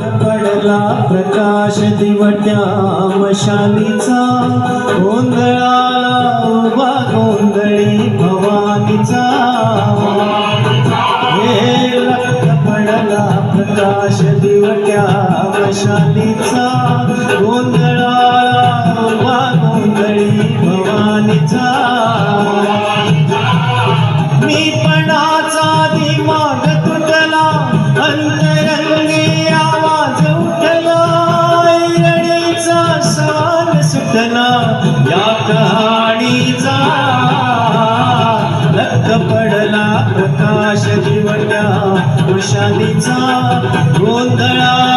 पडला प्रकाश दिवट्या मशालीचा, गोंधळाला उभा गोंधळी भवानीचा. हे रक्त पडला प्रकाश दिवट्या मशालीचा, गोंधळाला उभा गोंधळी भवानीचा. मी पणाचा दिमाग तुटला, अंतरंगी आवाज उठला, ऐरणीचा सवाल सुटला या कहाणीचा. रक्त पडला प्रकाश दिवट्या मशालीचा, गोंधळा